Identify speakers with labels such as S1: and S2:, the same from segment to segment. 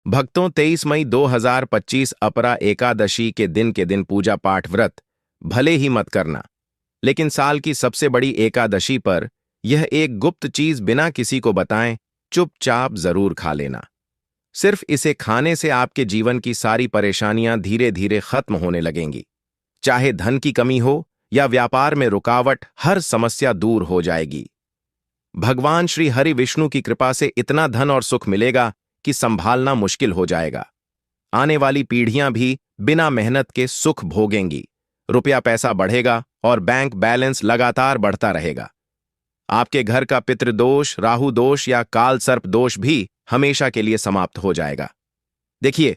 S1: भक्तों, 23 मई 2025 अपरा एकादशी के दिन पूजा पाठ व्रत भले ही मत करना, लेकिन साल की सबसे बड़ी एकादशी पर यह एक गुप्त चीज बिना किसी को बताएं चुपचाप जरूर खा लेना। सिर्फ इसे खाने से आपके जीवन की सारी परेशानियां धीरे धीरे खत्म होने लगेंगी। चाहे धन की कमी हो या व्यापार में रुकावट, हर समस्या दूर हो जाएगी। भगवान श्री हरि विष्णु की कृपा से इतना धन और सुख मिलेगा कि संभालना मुश्किल हो जाएगा। आने वाली पीढ़ियां भी बिना मेहनत के सुख भोगेंगी। रुपया पैसा बढ़ेगा और बैंक बैलेंस लगातार बढ़ता रहेगा। आपके घर का पितृदोष, राहु दोष या काल सर्प दोष भी हमेशा के लिए समाप्त हो जाएगा। देखिए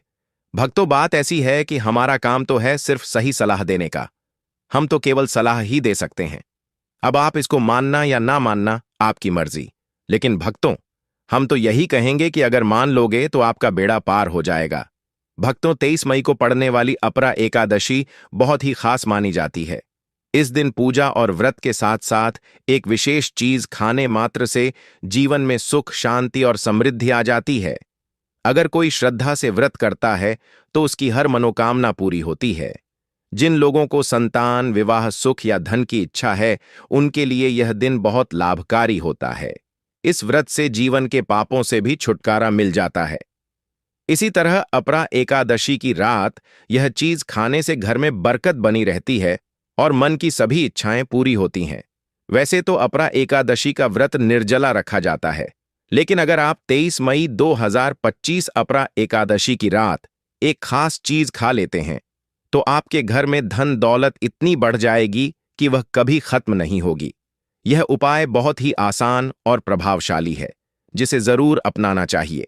S1: भक्तों, बात ऐसी है कि हमारा काम तो है सिर्फ सही सलाह देने का। हम तो केवल सलाह ही दे सकते हैं। अब आप इसको मानना या ना मानना आपकी मर्जी। लेकिन भक्तों, हम तो यही कहेंगे कि अगर मान लोगे तो आपका बेड़ा पार हो जाएगा। भक्तों, 23 मई को पड़ने वाली अपरा एकादशी बहुत ही खास मानी जाती है। इस दिन पूजा और व्रत के साथ साथ एक विशेष चीज खाने मात्र से जीवन में सुख, शांति और समृद्धि आ जाती है। अगर कोई श्रद्धा से व्रत करता है तो उसकी हर मनोकामना पूरी होती है। जिन लोगों को संतान, विवाह, सुख या धन की इच्छा है, उनके लिए यह दिन बहुत लाभकारी होता है। इस व्रत से जीवन के पापों से भी छुटकारा मिल जाता है। इसी तरह अपरा एकादशी की रात यह चीज खाने से घर में बरकत बनी रहती है और मन की सभी इच्छाएं पूरी होती हैं। वैसे तो अपरा एकादशी का व्रत निर्जला रखा जाता है, लेकिन अगर आप 23 मई 2025 अपरा एकादशी की रात एक खास चीज खा लेते हैं तो आपके घर में धन दौलत इतनी बढ़ जाएगी कि वह कभी खत्म नहीं होगी। यह उपाय बहुत ही आसान और प्रभावशाली है, जिसे जरूर अपनाना चाहिए।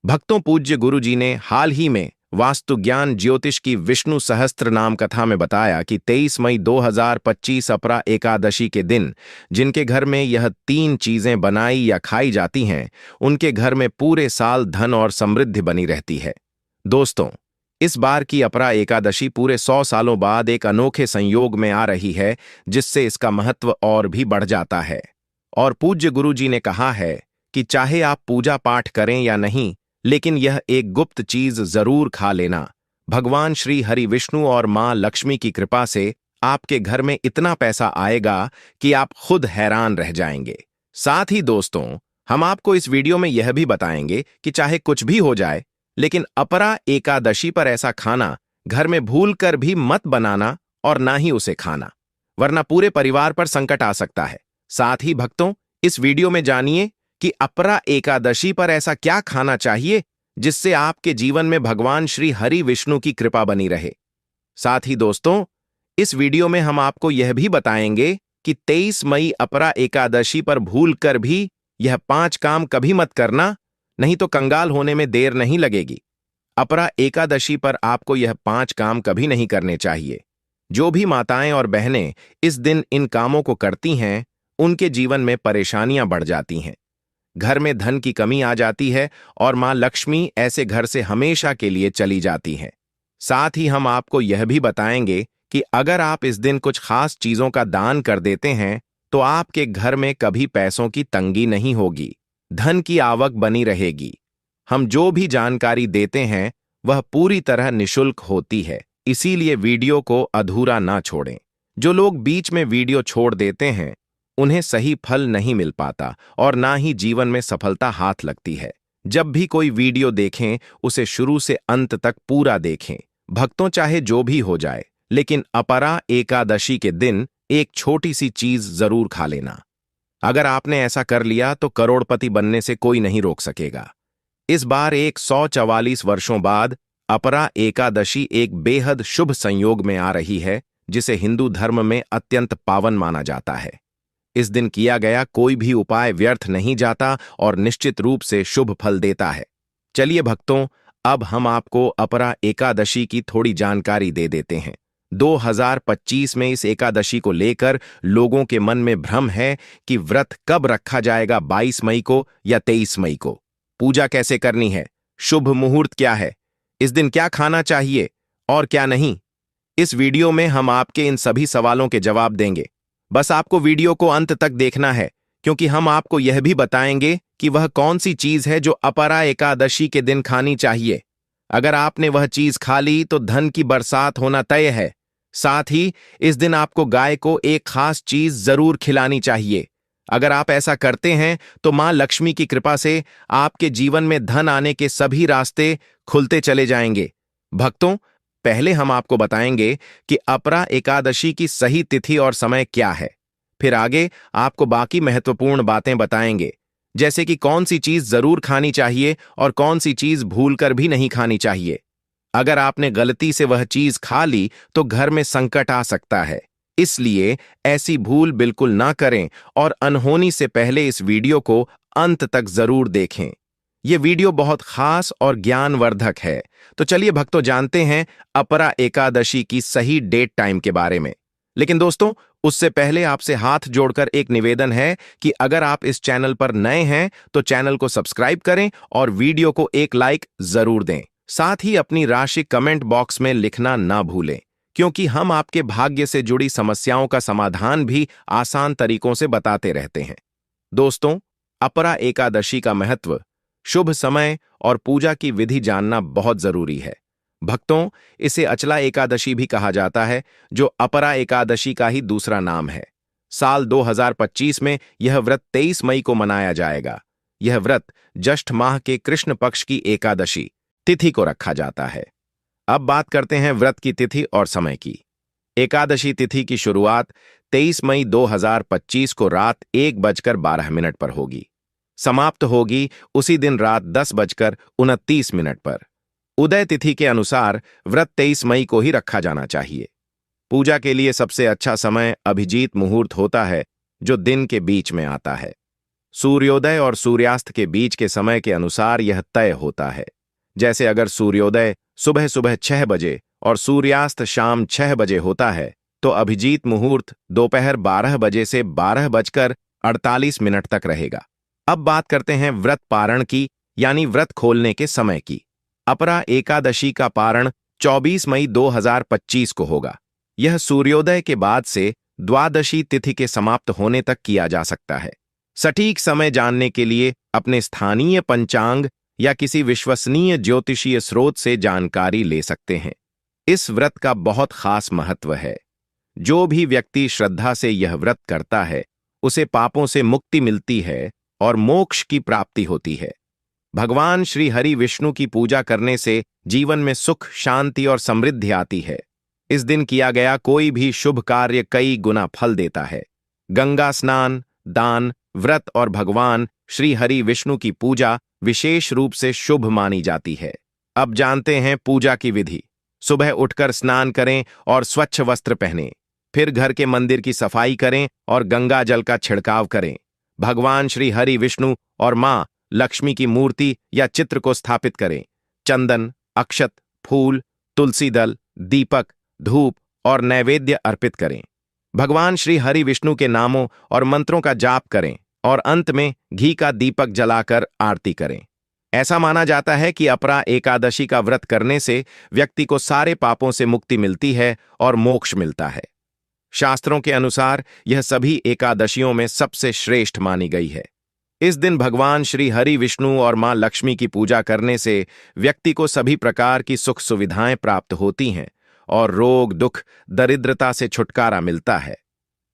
S1: भक्तों, पूज्य गुरु जी ने हाल ही में वास्तु ज्ञान ज्योतिष की विष्णु सहस्त्र नाम कथा में बताया कि 23 मई 2025 अपरा एकादशी के दिन जिनके घर में यह 3 चीजें बनाई या खाई जाती हैं, उनके घर में पूरे साल धन और समृद्धि बनी रहती है। दोस्तों, इस बार की अपरा एकादशी पूरे 100 सालों बाद एक अनोखे संयोग में आ रही है, जिससे इसका महत्व और भी बढ़ जाता है। और पूज्य गुरु जी ने कहा है कि चाहे आप पूजा पाठ करें या नहीं, लेकिन यह एक गुप्त चीज जरूर खा लेना। भगवान श्री हरि विष्णु और मां लक्ष्मी की कृपा से आपके घर में इतना पैसा आएगा कि आप खुद हैरान रह जाएंगे। साथ ही दोस्तों, हम आपको इस वीडियो में यह भी बताएंगे कि चाहे कुछ भी हो जाए, लेकिन अपरा एकादशी पर ऐसा खाना घर में भूल कर भी मत बनाना और ना ही उसे खाना, वरना पूरे परिवार पर संकट आ सकता है। साथ ही भक्तों, इस वीडियो में जानिए कि अपरा एकादशी पर ऐसा क्या खाना चाहिए जिससे आपके जीवन में भगवान श्री हरि विष्णु की कृपा बनी रहे। साथ ही दोस्तों, इस वीडियो में हम आपको यह भी बताएंगे कि 23 मई अपरा एकादशी पर भूल कर भी यह 5 काम कभी मत करना, नहीं तो कंगाल होने में देर नहीं लगेगी। अपरा एकादशी पर आपको यह 5 काम कभी नहीं करने चाहिए। जो भी माताएं और बहनें इस दिन इन कामों को करती हैं, उनके जीवन में परेशानियां बढ़ जाती हैं। घर में धन की कमी आ जाती है और मां लक्ष्मी ऐसे घर से हमेशा के लिए चली जाती हैं। साथ ही हम आपको यह भी बताएंगे कि अगर आप इस दिन कुछ खास चीजों का दान कर देते हैं तो आपके घर में कभी पैसों की तंगी नहीं होगी, धन की आवक बनी रहेगी। हम जो भी जानकारी देते हैं वह पूरी तरह निशुल्क होती है, इसीलिए वीडियो को अधूरा ना छोड़ें। जो लोग बीच में वीडियो छोड़ देते हैं उन्हें सही फल नहीं मिल पाता और ना ही जीवन में सफलता हाथ लगती है। जब भी कोई वीडियो देखें उसे शुरू से अंत तक पूरा देखें। भक्तों, चाहे जो भी हो जाए, लेकिन अपरा एकादशी के दिन एक छोटी सी चीज जरूर खा लेना। अगर आपने ऐसा कर लिया तो करोड़पति बनने से कोई नहीं रोक सकेगा। इस बार 144 वर्षों बाद अपरा एकादशी एक बेहद शुभ संयोग में आ रही है, जिसे हिंदू धर्म में अत्यंत पावन माना जाता है। इस दिन किया गया कोई भी उपाय व्यर्थ नहीं जाता और निश्चित रूप से शुभ फल देता है। चलिए भक्तों, अब हम आपको अपरा एकादशी की थोड़ी जानकारी दे देते हैं। 2025 में इस एकादशी को लेकर लोगों के मन में भ्रम है कि व्रत कब रखा जाएगा, 22 मई को या 23 मई को। पूजा कैसे करनी है, शुभ मुहूर्त क्या है, इस दिन क्या खाना चाहिए और क्या नहीं। इस वीडियो में हम आपके इन सभी सवालों के जवाब देंगे। बस आपको वीडियो को अंत तक देखना है, क्योंकि हम आपको यह भी बताएंगे कि वह कौन सी चीज है जो अपरा एकादशी के दिन खानी चाहिए। अगर आपने वह चीज खा ली तो धन की बरसात होना तय है। साथ ही इस दिन आपको गाय को एक खास चीज जरूर खिलानी चाहिए। अगर आप ऐसा करते हैं तो मां लक्ष्मी की कृपा से आपके जीवन में धन आने के सभी रास्ते खुलते चले जाएंगे। भक्तों, पहले हम आपको बताएंगे कि अपरा एकादशी की सही तिथि और समय क्या है। फिर आगे आपको बाकी महत्वपूर्ण बातें बताएंगे, जैसे कि कौन सी चीज जरूर खानी चाहिए और कौन सी चीज भूलकर भी नहीं खानी चाहिए। अगर आपने गलती से वह चीज खा ली तो घर में संकट आ सकता है। इसलिए ऐसी भूल बिल्कुल ना करें और अनहोनी से पहले इस वीडियो को अंत तक जरूर देखें। यह वीडियो बहुत खास और ज्ञानवर्धक है। तो चलिए भक्तों, जानते हैं अपरा एकादशी की सही डेट टाइम के बारे में। लेकिन दोस्तों, उससे पहले आपसे हाथ जोड़कर एक निवेदन है कि अगर आप इस चैनल पर नए हैं तो चैनल को सब्सक्राइब करें और वीडियो को एक लाइक जरूर दें। साथ ही अपनी राशि कमेंट बॉक्स में लिखना ना भूलें, क्योंकि हम आपके भाग्य से जुड़ी समस्याओं का समाधान भी आसान तरीकों से बताते रहते हैं। दोस्तों, अपरा एकादशी का महत्व, शुभ समय और पूजा की विधि जानना बहुत जरूरी है। भक्तों, इसे अचला एकादशी भी कहा जाता है, जो अपरा एकादशी का ही दूसरा नाम है। साल 2025 में यह व्रत 23 मई को मनाया जाएगा। यह व्रत ज्येष्ठ माह के कृष्ण पक्ष की एकादशी तिथि को रखा जाता है। अब बात करते हैं व्रत की तिथि और समय की। एकादशी तिथि की शुरुआत 23 मई 2025 को रात 1:12 पर होगी। समाप्त होगी उसी दिन रात 10:29 पर। उदय तिथि के अनुसार व्रत 23 मई को ही रखा जाना चाहिए। पूजा के लिए सबसे अच्छा समय अभिजीत मुहूर्त होता है, जो दिन के बीच में आता है। सूर्योदय और सूर्यास्त के बीच के समय के अनुसार यह तय होता है। जैसे अगर सूर्योदय सुबह सुबह 6 बजे और सूर्यास्त शाम 6 बजे होता है, तो अभिजीत मुहूर्त दोपहर 12 बजे से 12:48 तक रहेगा। अब बात करते हैं व्रत पारण की, यानी व्रत खोलने के समय की। अपरा एकादशी का पारण 24 मई 2025 को होगा। यह सूर्योदय के बाद से द्वादशी तिथि के समाप्त होने तक किया जा सकता है। सटीक समय जानने के लिए अपने स्थानीय पंचांग या किसी विश्वसनीय ज्योतिषीय स्रोत से जानकारी ले सकते हैं। इस व्रत का बहुत खास महत्व है। जो भी व्यक्ति श्रद्धा से यह व्रत करता है, उसे पापों से मुक्ति मिलती है और मोक्ष की प्राप्ति होती है। भगवान श्री हरि विष्णु की पूजा करने से जीवन में सुख, शांति और समृद्धि आती है। इस दिन किया गया कोई भी शुभ कार्य कई गुना फल देता है। गंगा स्नान, दान, व्रत और भगवान श्री हरि विष्णु की पूजा विशेष रूप से शुभ मानी जाती है। अब जानते हैं पूजा की विधि। सुबह उठकर स्नान करें और स्वच्छ वस्त्र पहनें। फिर घर के मंदिर की सफाई करें और गंगा जल का छिड़काव करें। भगवान श्री हरि विष्णु और मां लक्ष्मी की मूर्ति या चित्र को स्थापित करें। चंदन, अक्षत, फूल, तुलसी दल, दीपक, धूप और नैवेद्य अर्पित करें। भगवान श्री हरि विष्णु के नामों और मंत्रों का जाप करें और अंत में घी का दीपक जलाकर आरती करें। ऐसा माना जाता है कि अपरा एकादशी का व्रत करने से व्यक्ति को सारे पापों से मुक्ति मिलती है और मोक्ष मिलता है। शास्त्रों के अनुसार यह सभी एकादशियों में सबसे श्रेष्ठ मानी गई है। इस दिन भगवान श्री हरि विष्णु और मां लक्ष्मी की पूजा करने से व्यक्ति को सभी प्रकार की सुख सुविधाएं प्राप्त होती हैं और रोग, दुख, दरिद्रता से छुटकारा मिलता है।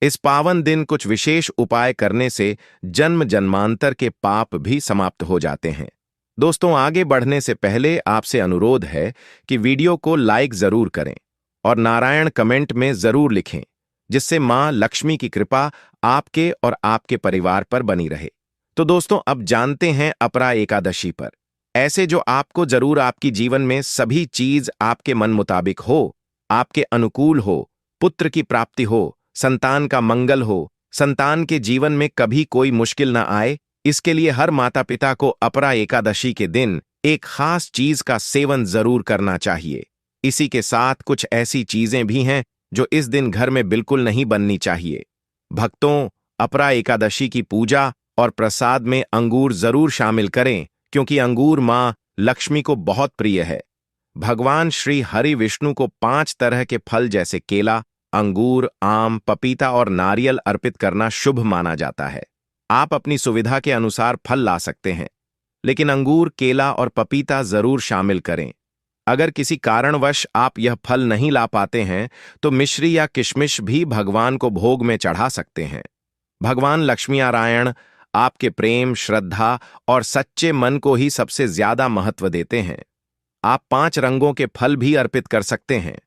S1: इस पावन दिन कुछ विशेष उपाय करने से जन्म जन्मांतर के पाप भी समाप्त हो जाते हैं। दोस्तों, आगे बढ़ने से पहले आपसे अनुरोध है कि वीडियो को लाइक जरूर करें और नारायण कमेंट में जरूर लिखें, जिससे मां लक्ष्मी की कृपा आपके और आपके परिवार पर बनी रहे। तो दोस्तों, अब जानते हैं अपरा एकादशी पर ऐसे जो आपको जरूर आपकी जीवन में सभी चीज आपके मन मुताबिक हो, आपके अनुकूल हो, पुत्र की प्राप्ति हो, संतान का मंगल हो, संतान के जीवन में कभी कोई मुश्किल न आए। इसके लिए हर माता पिता को अपरा एकादशी के दिन एक खास चीज का सेवन जरूर करना चाहिए। इसी के साथ कुछ ऐसी चीजें भी हैं जो इस दिन घर में बिल्कुल नहीं बननी चाहिए। भक्तों, अपरा एकादशी की पूजा और प्रसाद में अंगूर जरूर शामिल करें, क्योंकि अंगूर मां लक्ष्मी को बहुत प्रिय है। भगवान श्री हरि विष्णु को 5 तरह के फल जैसे केला, अंगूर, आम, पपीता और नारियल अर्पित करना शुभ माना जाता है। आप अपनी सुविधा के अनुसार फल ला सकते हैं, लेकिन अंगूर, केला और पपीता जरूर शामिल करें। अगर किसी कारणवश आप यह फल नहीं ला पाते हैं तो मिश्री या किशमिश भी भगवान को भोग में चढ़ा सकते हैं। भगवान लक्ष्मी नारायण आपके प्रेम, श्रद्धा और सच्चे मन को ही सबसे ज्यादा महत्व देते हैं। आप 5 रंगों के फल भी अर्पित कर सकते हैं,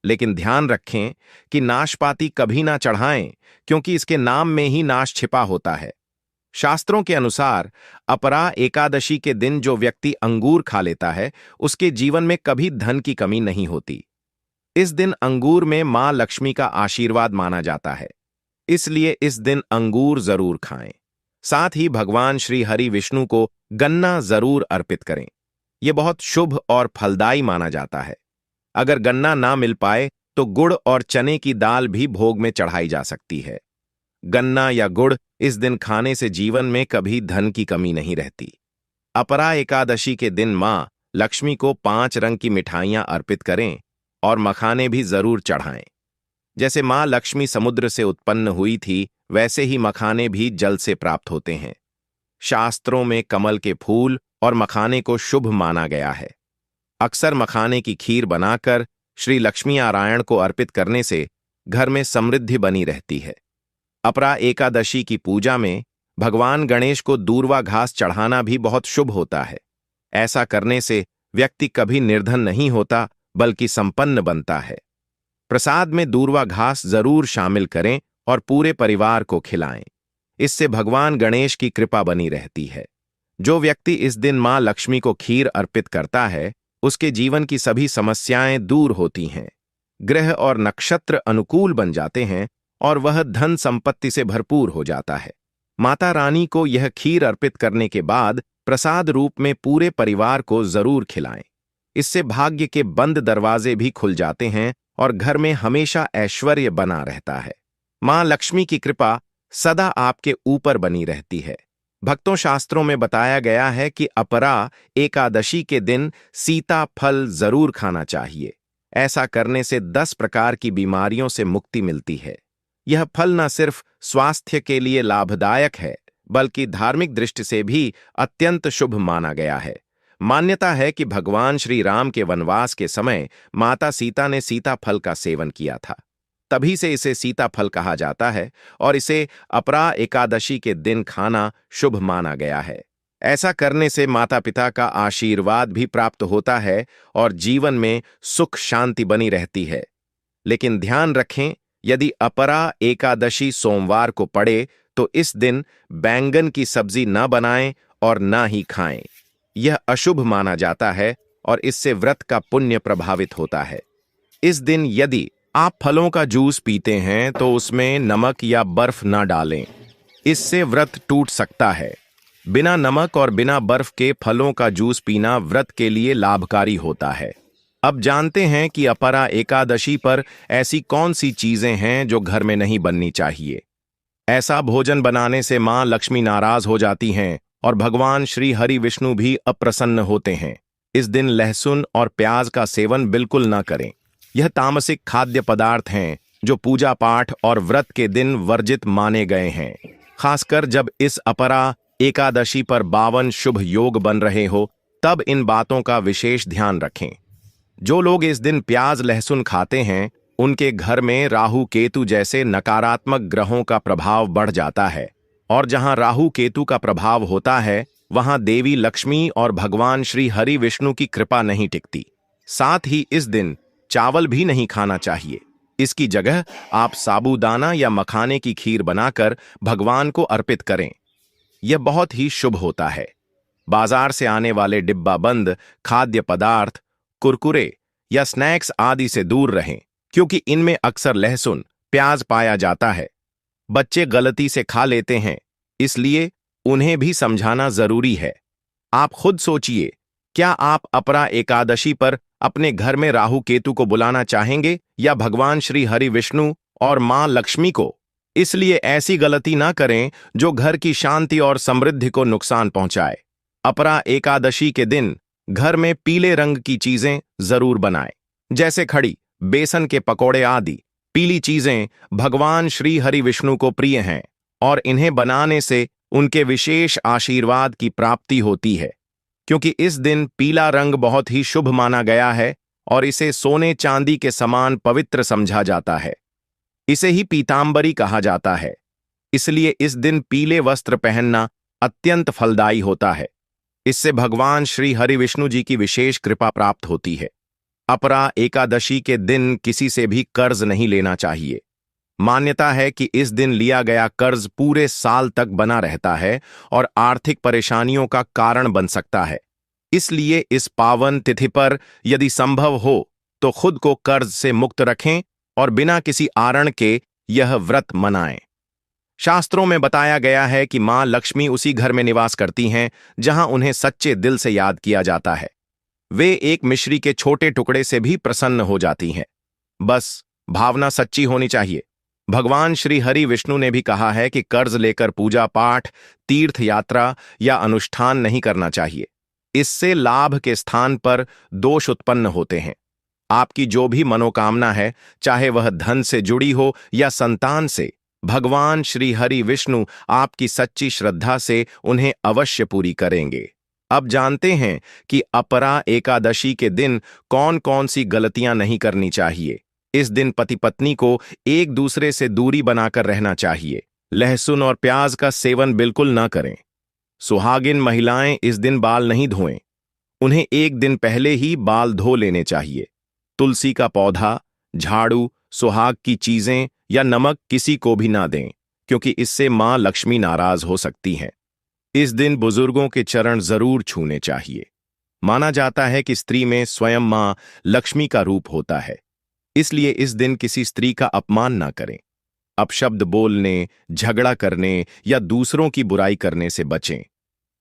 S1: लेकिन ध्यान रखें कि नाशपाती कभी ना चढ़ाएं, क्योंकि इसके नाम में ही नाश छिपा होता है। शास्त्रों के अनुसार अपरा एकादशी के दिन जो व्यक्ति अंगूर खा लेता है, उसके जीवन में कभी धन की कमी नहीं होती। इस दिन अंगूर में मां लक्ष्मी का आशीर्वाद माना जाता है, इसलिए इस दिन अंगूर जरूर खाएं। साथ ही भगवान श्री हरि विष्णु को गन्ना जरूर अर्पित करें। यह बहुत शुभ और फलदायी माना जाता है। अगर गन्ना ना मिल पाए तो गुड़ और चने की दाल भी भोग में चढ़ाई जा सकती है। गन्ना या गुड़ इस दिन खाने से जीवन में कभी धन की कमी नहीं रहती। अपरा एकादशी के दिन मां लक्ष्मी को 5 रंग की मिठाइयां अर्पित करें और मखाने भी जरूर चढ़ाएं। जैसे मां लक्ष्मी समुद्र से उत्पन्न हुई थी, वैसे ही मखाने भी जल से प्राप्त होते हैं। शास्त्रों में कमल के फूल और मखाने को शुभ माना गया है। अक्सर मखाने की खीर बनाकर श्री लक्ष्मी नारायण को अर्पित करने से घर में समृद्धि बनी रहती है। अपरा एकादशी की पूजा में भगवान गणेश को दूर्वा घास चढ़ाना भी बहुत शुभ होता है। ऐसा करने से व्यक्ति कभी निर्धन नहीं होता, बल्कि संपन्न बनता है। प्रसाद में दूर्वा घास जरूर शामिल करें और पूरे परिवार को खिलाएं। इससे भगवान गणेश की कृपा बनी रहती है। जो व्यक्ति इस दिन मां लक्ष्मी को खीर अर्पित करता है, उसके जीवन की सभी समस्याएं दूर होती हैं। ग्रह और नक्षत्र अनुकूल बन जाते हैं और वह धन संपत्ति से भरपूर हो जाता है। माता रानी को यह खीर अर्पित करने के बाद प्रसाद रूप में पूरे परिवार को जरूर खिलाएं। इससे भाग्य के बंद दरवाजे भी खुल जाते हैं और घर में हमेशा ऐश्वर्य बना रहता है। मां लक्ष्मी की कृपा सदा आपके ऊपर बनी रहती है। भक्तों, शास्त्रों में बताया गया है कि अपरा एकादशी के दिन सीता फल जरूर खाना चाहिए। ऐसा करने से 10 प्रकार की बीमारियों से मुक्ति मिलती है। यह फल न सिर्फ स्वास्थ्य के लिए लाभदायक है, बल्कि धार्मिक दृष्टि से भी अत्यंत शुभ माना गया है। मान्यता है कि भगवान श्री राम के वनवास के समय माता सीता ने सीताफल का सेवन किया था। तभी से इसे सीताफल कहा जाता है और इसे अपरा एकादशी के दिन खाना शुभ माना गया है। ऐसा करने से माता पिता का आशीर्वाद भी प्राप्त होता है और जीवन में सुख शांति बनी रहती है। लेकिन ध्यान रखें, यदि अपरा एकादशी सोमवार को पड़े तो इस दिन बैंगन की सब्जी न बनाएं और न ही खाएं। यह अशुभ माना जाता है और इससे व्रत का पुण्य प्रभावित होता है। इस दिन यदि आप फलों का जूस पीते हैं तो उसमें नमक या बर्फ न डालें, इससे व्रत टूट सकता है। बिना नमक और बिना बर्फ के फलों का जूस पीना व्रत के लिए लाभकारी होता है। अब जानते हैं कि अपरा एकादशी पर ऐसी कौन सी चीजें हैं जो घर में नहीं बननी चाहिए। ऐसा भोजन बनाने से मां लक्ष्मी नाराज हो जाती हैं और भगवान श्री हरि विष्णु भी अप्रसन्न होते हैं। इस दिन लहसुन और प्याज का सेवन बिल्कुल न करें। यह तामसिक खाद्य पदार्थ हैं जो पूजा पाठ और व्रत के दिन वर्जित माने गए हैं। खासकर जब इस अपरा एकादशी पर 52 शुभ योग बन रहे हो, तब इन बातों का विशेष ध्यान रखें। जो लोग इस दिन प्याज लहसुन खाते हैं, उनके घर में राहु केतु जैसे नकारात्मक ग्रहों का प्रभाव बढ़ जाता है, और जहां राहु केतु का प्रभाव होता है, वहां देवी लक्ष्मी और भगवान श्री हरि विष्णु की कृपा नहीं टिकती। साथ ही इस दिन चावल भी नहीं खाना चाहिए। इसकी जगह आप साबूदाना या मखाने की खीर बनाकर भगवान को अर्पित करें। यह बहुत ही शुभ होता है। बाजार से आने वाले डिब्बाबंद खाद्य पदार्थ, कुरकुरे या स्नैक्स आदि से दूर रहें, क्योंकि इनमें अक्सर लहसुन, प्याज पाया जाता है। बच्चे गलती से खा लेते हैं, इसलिए उन्हें भी समझाना जरूरी है। आप खुद सोचिए, क्या आप अपरा एकादशी पर अपने घर में राहु केतु को बुलाना चाहेंगे या भगवान श्री हरि विष्णु और मां लक्ष्मी को? इसलिए ऐसी गलती ना करें जो घर की शांति और समृद्धि को नुकसान पहुंचाए। अपरा एकादशी के दिन घर में पीले रंग की चीजें जरूर बनाएं, जैसे खड़ी, बेसन के पकौड़े आदि। पीली चीजें भगवान श्री हरि विष्णु को प्रिय हैं और इन्हें बनाने से उनके विशेष आशीर्वाद की प्राप्ति होती है, क्योंकि इस दिन पीला रंग बहुत ही शुभ माना गया है और इसे सोने चांदी के समान पवित्र समझा जाता है। इसे ही पीतांबरी कहा जाता है। इसलिए इस दिन पीले वस्त्र पहनना अत्यंत फलदायी होता है। इससे भगवान श्री हरि विष्णु जी की विशेष कृपा प्राप्त होती है। अपरा एकादशी के दिन किसी से भी कर्ज नहीं लेना चाहिए। मान्यता है कि इस दिन लिया गया कर्ज पूरे साल तक बना रहता है और आर्थिक परेशानियों का कारण बन सकता है। इसलिए इस पावन तिथि पर यदि संभव हो तो खुद को कर्ज से मुक्त रखें और बिना किसी आरण के यह व्रत मनाएं। शास्त्रों में बताया गया है कि मां लक्ष्मी उसी घर में निवास करती हैं जहां उन्हें सच्चे दिल से याद किया जाता है। वे एक मिश्री के छोटे टुकड़े से भी प्रसन्न हो जाती हैं। बस भावना सच्ची होनी चाहिए। भगवान श्री हरि विष्णु ने भी कहा है कि कर्ज लेकर पूजा पाठ, तीर्थ यात्रा या अनुष्ठान नहीं करना चाहिए। इससे लाभ के स्थान पर दोष उत्पन्न होते हैं। आपकी जो भी मनोकामना है, चाहे वह धन से जुड़ी हो या संतान से, भगवान श्री हरि विष्णु आपकी सच्ची श्रद्धा से उन्हें अवश्य पूरी करेंगे। अब जानते हैं कि अपरा एकादशी के दिन कौन कौन सी गलतियां नहीं करनी चाहिए। इस दिन पति पत्नी को एक दूसरे से दूरी बनाकर रहना चाहिए। लहसुन और प्याज का सेवन बिल्कुल ना करें। सुहागिन महिलाएं इस दिन बाल नहीं धोएं। उन्हें एक दिन पहले ही बाल धो लेने चाहिए। तुलसी का पौधा, झाड़ू, सुहाग की चीजें या नमक किसी को भी ना दें, क्योंकि इससे मां लक्ष्मी नाराज हो सकती हैं। इस दिन बुजुर्गों के चरण जरूर छूने चाहिए। माना जाता है कि स्त्री में स्वयं मां लक्ष्मी का रूप होता है। इसलिए इस दिन किसी स्त्री का अपमान ना करें। अपशब्द बोलने, झगड़ा करने या दूसरों की बुराई करने से बचें।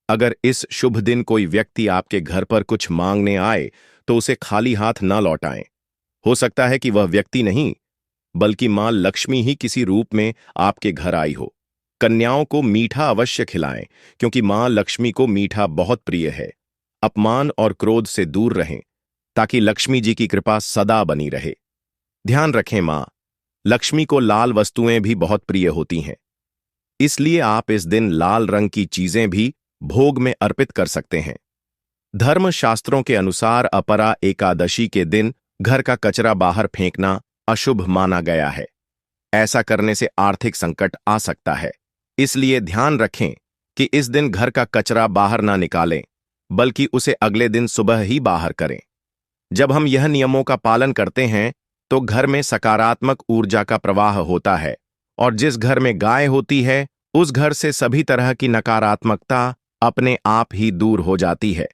S1: अगर इस शुभ दिन कोई व्यक्ति आपके घर पर कुछ मांगने आए तो उसे खाली हाथ ना लौटाएं। हो सकता है कि वह व्यक्ति नहीं, बल्कि मां लक्ष्मी ही किसी रूप में आपके घर आई हो। कन्याओं को मीठा अवश्य खिलाएं, क्योंकि मां लक्ष्मी को मीठा बहुत प्रिय है। अपमान और क्रोध से दूर रहें, ताकि लक्ष्मी जी की कृपा सदा बनी रहे। ध्यान रखें, मां लक्ष्मी को लाल वस्तुएं भी बहुत प्रिय होती हैं। इसलिए आप इस दिन लाल रंग की चीजें भी भोग में अर्पित कर सकते हैं। धर्म शास्त्रों के अनुसार अपरा एकादशी के दिन घर का कचरा बाहर फेंकना अशुभ माना गया है। ऐसा करने से आर्थिक संकट आ सकता है। इसलिए ध्यान रखें कि इस दिन घर का कचरा बाहर ना निकालें, बल्कि उसे अगले दिन सुबह ही बाहर करें। जब हम यह नियमों का पालन करते हैं तो घर में सकारात्मक ऊर्जा का प्रवाह होता है, और जिस घर में गाय होती है उस घर से सभी तरह की नकारात्मकता अपने आप ही दूर हो जाती है।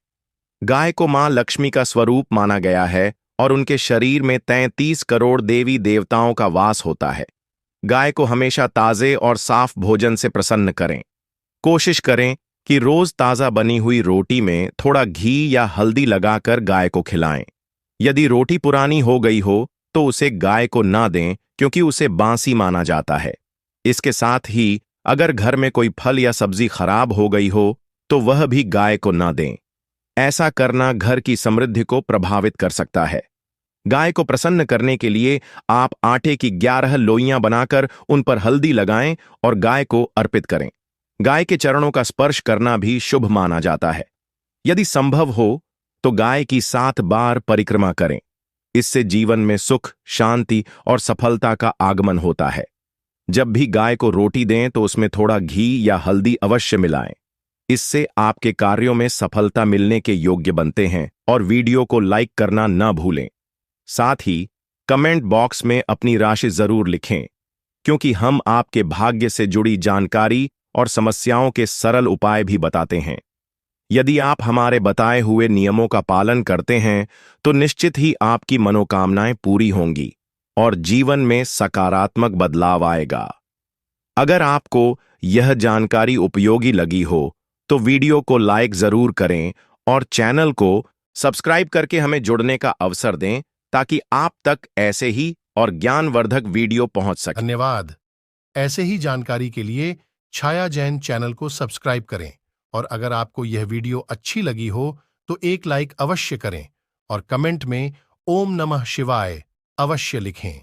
S1: गाय को मां लक्ष्मी का स्वरूप माना गया है और उनके शरीर में 33 करोड़ देवी देवताओं का वास होता है। गाय को हमेशा ताजे और साफ भोजन से प्रसन्न करें। कोशिश करें कि रोज ताजा बनी हुई रोटी में थोड़ा घी या हल्दी लगाकर गाय को खिलाएं। यदि रोटी पुरानी हो गई हो तो उसे गाय को ना दें, क्योंकि उसे बासी माना जाता है। इसके साथ ही अगर घर में कोई फल या सब्जी खराब हो गई हो तो वह भी गाय को ना दें। ऐसा करना घर की समृद्धि को प्रभावित कर सकता है। गाय को प्रसन्न करने के लिए आप आटे की 11 लोइयां बनाकर उन पर हल्दी लगाएं और गाय को अर्पित करें। गाय के चरणों का स्पर्श करना भी शुभ माना जाता है। यदि संभव हो तो गाय की 7 बार परिक्रमा करें। इससे जीवन में सुख, शांति और सफलता का आगमन होता है। जब भी गाय को रोटी दें तो उसमें थोड़ा घी या हल्दी अवश्य मिलाएं। इससे आपके कार्यों में सफलता मिलने के योग्य बनते हैं। और वीडियो को लाइक करना न भूलें। साथ ही कमेंट बॉक्स में अपनी राशि जरूर लिखें, क्योंकि हम आपके भाग्य से जुड़ी जानकारी और समस्याओं के सरल उपाय भी बताते हैं। यदि आप हमारे बताए हुए नियमों का पालन करते हैं तो निश्चित ही आपकी मनोकामनाएं पूरी होंगी और जीवन में सकारात्मक बदलाव आएगा। अगर आपको यह जानकारी उपयोगी लगी हो तो वीडियो को लाइक जरूर करें और चैनल को सब्सक्राइब करके हमें जुड़ने का अवसर दें, ताकि आप तक ऐसे ही और ज्ञानवर्धक वीडियो पहुंच सके।
S2: धन्यवाद। ऐसे ही जानकारी के लिए छाया जैन चैनल को सब्सक्राइब करें, और अगर आपको यह वीडियो अच्छी लगी हो तो एक लाइक अवश्य करें और कमेंट में ओम नमः शिवाय अवश्य लिखें।